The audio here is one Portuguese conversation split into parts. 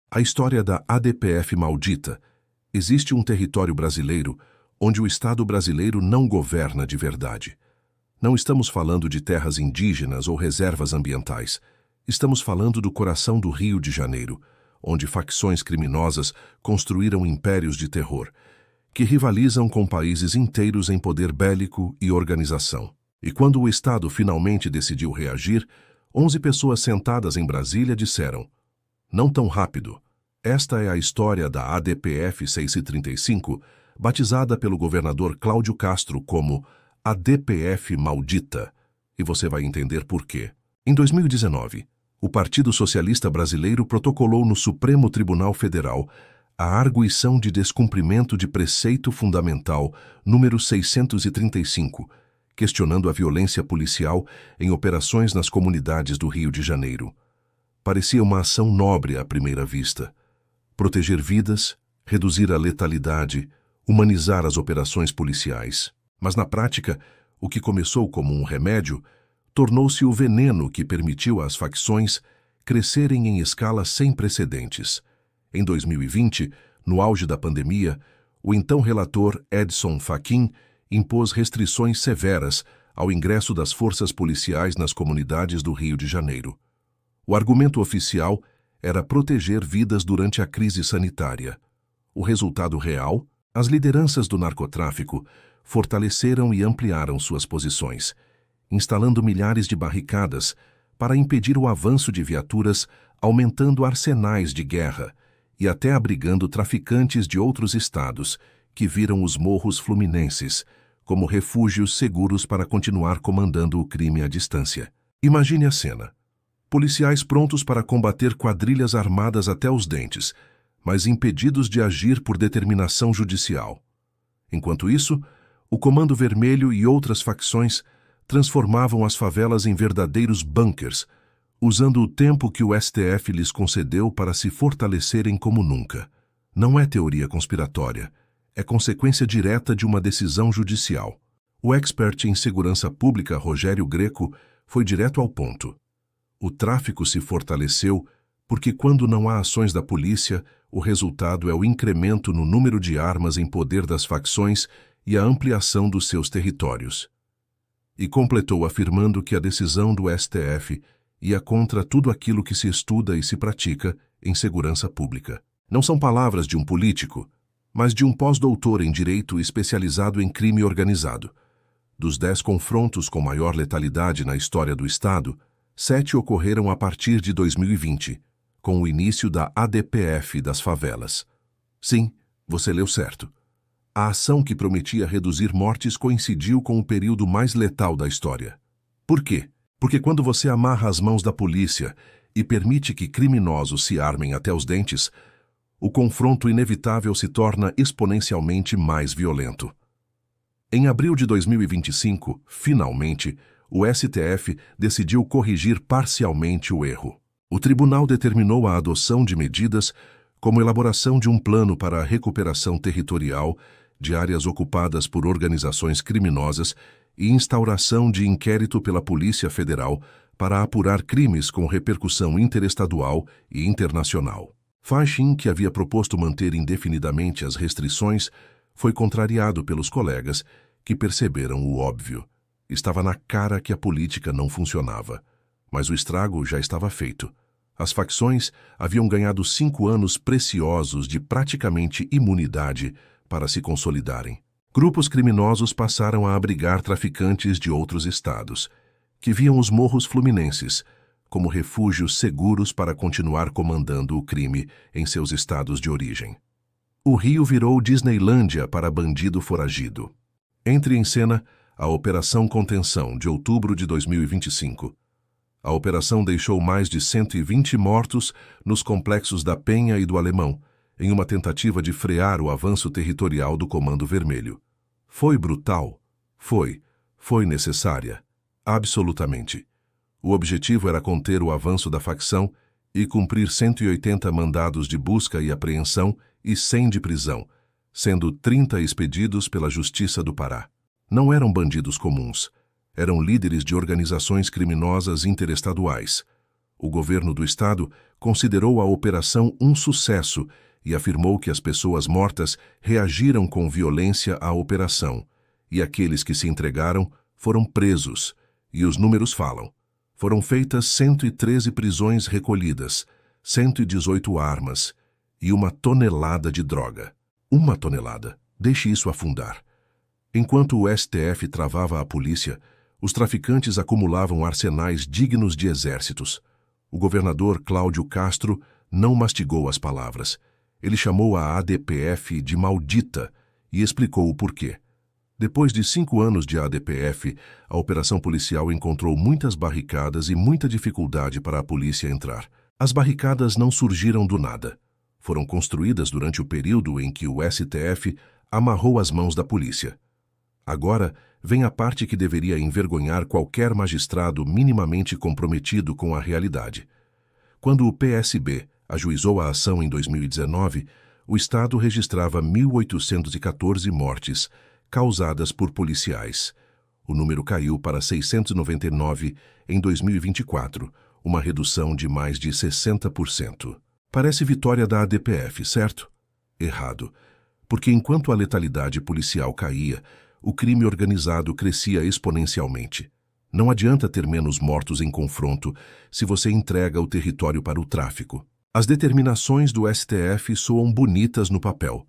A história da ADPF maldita. Existe um território brasileiro onde o Estado brasileiro não governa de verdade. Não estamos falando de terras indígenas ou reservas ambientais. Estamos falando do coração do Rio de Janeiro, onde facções criminosas construíram impérios de terror, que rivalizam com países inteiros em poder bélico e organização. E quando o Estado finalmente decidiu reagir, 11 pessoas sentadas em Brasília disseram: "Não tão rápido. Esta é a história da ADPF 635, batizada pelo governador Cláudio Castro como ADPF maldita. E você vai entender por quê." Em 2019, o Partido Socialista Brasileiro protocolou no Supremo Tribunal Federal a arguição de descumprimento de preceito fundamental número 635, questionando a violência policial em operações nas comunidades do Rio de Janeiro. Parecia uma ação nobre à primeira vista. Proteger vidas, reduzir a letalidade, humanizar as operações policiais. Mas na prática, o que começou como um remédio tornou-se o veneno que permitiu às facções crescerem em escala sem precedentes. Em 2020, no auge da pandemia, o então relator Edson Fachin impôs restrições severas ao ingresso das forças policiais nas comunidades do Rio de Janeiro. O argumento oficial era proteger vidas durante a crise sanitária. O resultado real? As lideranças do narcotráfico fortaleceram e ampliaram suas posições, instalando milhares de barricadas para impedir o avanço de viaturas, aumentando arsenais de guerra e até abrigando traficantes de outros estados que viram os morros fluminenses como refúgios seguros para continuar comandando o crime à distância. Imagine a cena. Policiais prontos para combater quadrilhas armadas até os dentes, mas impedidos de agir por determinação judicial. Enquanto isso, o Comando Vermelho e outras facções transformavam as favelas em verdadeiros bunkers, usando o tempo que o STF lhes concedeu para se fortalecerem como nunca. Não é teoria conspiratória, é consequência direta de uma decisão judicial. O expert em segurança pública Rogério Greco foi direto ao ponto. O tráfico se fortaleceu porque quando não há ações da polícia, o resultado é o incremento no número de armas em poder das facções e a ampliação dos seus territórios. E completou afirmando que a decisão do STF ia contra tudo aquilo que se estuda e se pratica em segurança pública. Não são palavras de um político, mas de um pós-doutor em direito especializado em crime organizado. Dos 10 confrontos com maior letalidade na história do Estado, 7 ocorreram a partir de 2020, com o início da ADPF das favelas. Sim, você leu certo. A ação que prometia reduzir mortes coincidiu com o período mais letal da história. Por quê? Porque quando você amarra as mãos da polícia e permite que criminosos se armem até os dentes, o confronto inevitável se torna exponencialmente mais violento. Em abril de 2025, finalmente, o STF decidiu corrigir parcialmente o erro. O tribunal determinou a adoção de medidas como elaboração de um plano para a recuperação territorial de áreas ocupadas por organizações criminosas e instauração de inquérito pela Polícia Federal para apurar crimes com repercussão interestadual e internacional. Fachin, que havia proposto manter indefinidamente as restrições, foi contrariado pelos colegas que perceberam o óbvio. Estava na cara que a política não funcionava, mas o estrago já estava feito. As facções haviam ganhado 5 anos preciosos de praticamente imunidade para se consolidarem. Grupos criminosos passaram a abrigar traficantes de outros estados, que viam os morros fluminenses como refúgios seguros para continuar comandando o crime em seus estados de origem. O Rio virou Disneylândia para bandido foragido. Entre em cena a Operação Contenção, de outubro de 2025. A operação deixou mais de 120 mortos nos complexos da Penha e do Alemão, em uma tentativa de frear o avanço territorial do Comando Vermelho. Foi brutal? Foi. Foi necessária? Absolutamente. O objetivo era conter o avanço da facção e cumprir 180 mandados de busca e apreensão e 100 de prisão, sendo 30 expedidos pela Justiça do Pará. Não eram bandidos comuns, eram líderes de organizações criminosas interestaduais. O governo do estado considerou a operação um sucesso e afirmou que as pessoas mortas reagiram com violência à operação, e aqueles que se entregaram foram presos, e os números falam. Foram feitas 113 prisões recolhidas, 118 armas e 1 tonelada de droga. 1 tonelada. Deixe isso afundar. Enquanto o STF travava a polícia, os traficantes acumulavam arsenais dignos de exércitos. O governador Cláudio Castro não mastigou as palavras. Ele chamou a ADPF de maldita e explicou o porquê. Depois de 5 anos de ADPF, a operação policial encontrou muitas barricadas e muita dificuldade para a polícia entrar. As barricadas não surgiram do nada. Foram construídas durante o período em que o STF amarrou as mãos da polícia. Agora vem a parte que deveria envergonhar qualquer magistrado minimamente comprometido com a realidade. Quando o PSB ajuizou a ação em 2019, o Estado registrava 1.814 mortes causadas por policiais. O número caiu para 699 em 2024, uma redução de mais de 60%. Parece vitória da ADPF, certo? Errado, porque enquanto a letalidade policial caía, o crime organizado crescia exponencialmente. Não adianta ter menos mortos em confronto se você entrega o território para o tráfico. As determinações do STF soam bonitas no papel.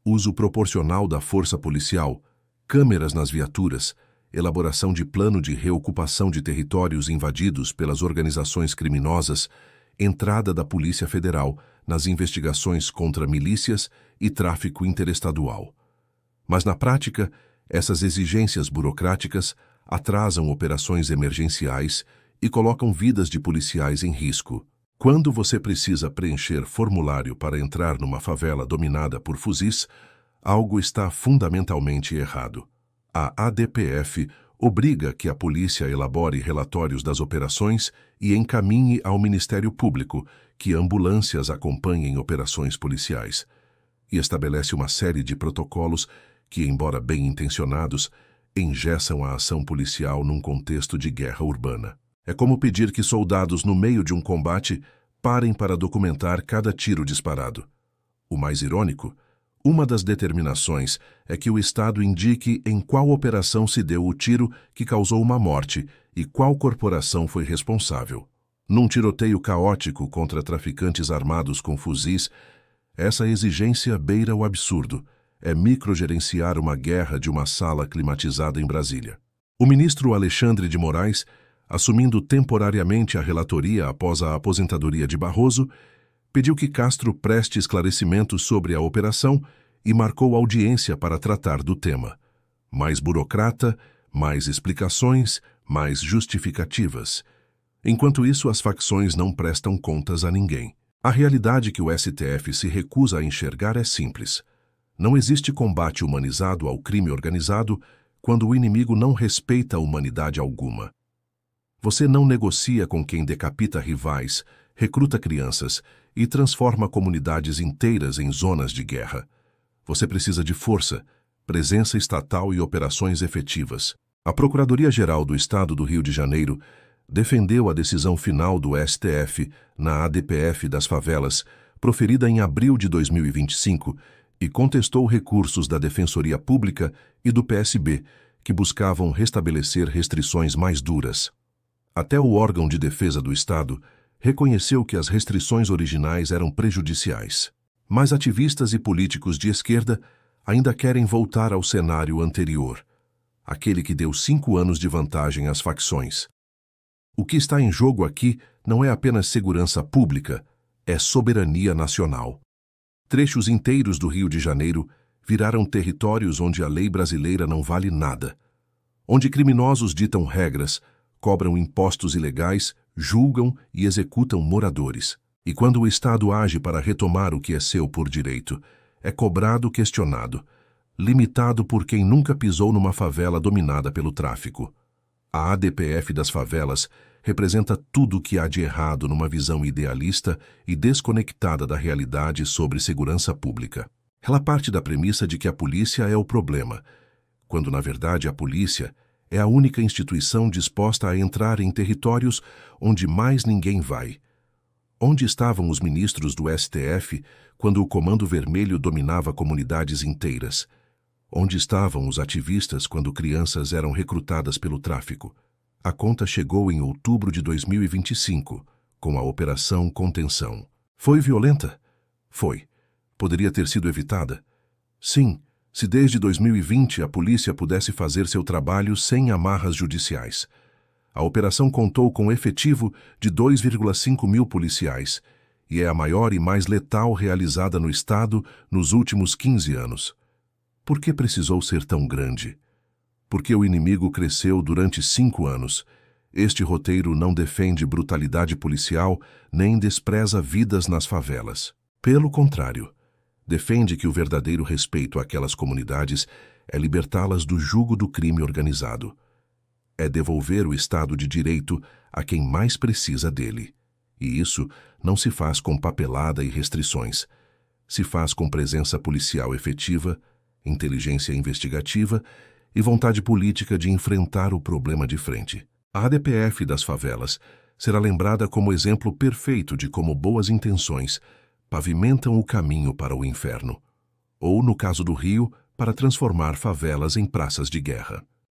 Uso proporcional da força policial, câmeras nas viaturas, elaboração de plano de reocupação de territórios invadidos pelas organizações criminosas, entrada da Polícia Federal nas investigações contra milícias e tráfico interestadual. Mas na prática, essas exigências burocráticas atrasam operações emergenciais e colocam vidas de policiais em risco. Quando você precisa preencher formulário para entrar numa favela dominada por fuzis, algo está fundamentalmente errado. A ADPF obriga que a polícia elabore relatórios das operações e encaminhe ao Ministério Público que ambulâncias acompanhem operações policiais. E estabelece uma série de protocolos que, embora bem intencionados, engessam a ação policial num contexto de guerra urbana. É como pedir que soldados, no meio de um combate, parem para documentar cada tiro disparado. O mais irônico, uma das determinações é que o Estado indique em qual operação se deu o tiro que causou uma morte e qual corporação foi responsável. Num tiroteio caótico contra traficantes armados com fuzis, essa exigência beira o absurdo. É microgerenciar uma guerra de uma sala climatizada em Brasília. O ministro Alexandre de Moraes, assumindo temporariamente a relatoria após a aposentadoria de Barroso, pediu que Castro preste esclarecimentos sobre a operação e marcou audiência para tratar do tema. Mais burocrata, mais explicações, mais justificativas. Enquanto isso, as facções não prestam contas a ninguém. A realidade que o STF se recusa a enxergar é simples. Não existe combate humanizado ao crime organizado quando o inimigo não respeita a humanidade alguma. Você não negocia com quem decapita rivais, recruta crianças e transforma comunidades inteiras em zonas de guerra. Você precisa de força, presença estatal e operações efetivas. A Procuradoria-Geral do Estado do Rio de Janeiro defendeu a decisão final do STF na ADPF das favelas, proferida em abril de 2025, e contestou recursos da Defensoria Pública e do PSB, que buscavam restabelecer restrições mais duras. Até o órgão de defesa do Estado reconheceu que as restrições originais eram prejudiciais. Mas ativistas e políticos de esquerda ainda querem voltar ao cenário anterior, aquele que deu 5 anos de vantagem às facções. O que está em jogo aqui não é apenas segurança pública, é soberania nacional. Trechos inteiros do Rio de Janeiro viraram territórios onde a lei brasileira não vale nada, onde criminosos ditam regras, cobram impostos ilegais, julgam e executam moradores. E quando o Estado age para retomar o que é seu por direito, é cobrado questionado, limitado por quem nunca pisou numa favela dominada pelo tráfico. A ADPF das favelas representa tudo o que há de errado numa visão idealista e desconectada da realidade sobre segurança pública. Ela parte da premissa de que a polícia é o problema, quando na verdade a polícia é a única instituição disposta a entrar em territórios onde mais ninguém vai. Onde estavam os ministros do STF quando o Comando Vermelho dominava comunidades inteiras? Onde estavam os ativistas quando crianças eram recrutadas pelo tráfico? A conta chegou em outubro de 2025, com a Operação Contenção. Foi violenta? Foi. Poderia ter sido evitada? Sim, se desde 2020 a polícia pudesse fazer seu trabalho sem amarras judiciais. A operação contou com efetivo de 2,5 mil policiais e é a maior e mais letal realizada no Estado nos últimos 15 anos. Por que precisou ser tão grande? Porque o inimigo cresceu durante 5 anos. Este roteiro não defende brutalidade policial nem despreza vidas nas favelas. Pelo contrário, defende que o verdadeiro respeito àquelas comunidades é libertá-las do jugo do crime organizado. É devolver o Estado de Direito a quem mais precisa dele. E isso não se faz com papelada e restrições. Se faz com presença policial efetiva, inteligência investigativa e vontade política de enfrentar o problema de frente. A ADPF das favelas será lembrada como exemplo perfeito de como boas intenções pavimentam o caminho para o inferno, ou, no caso do Rio, para transformar favelas em praças de guerra.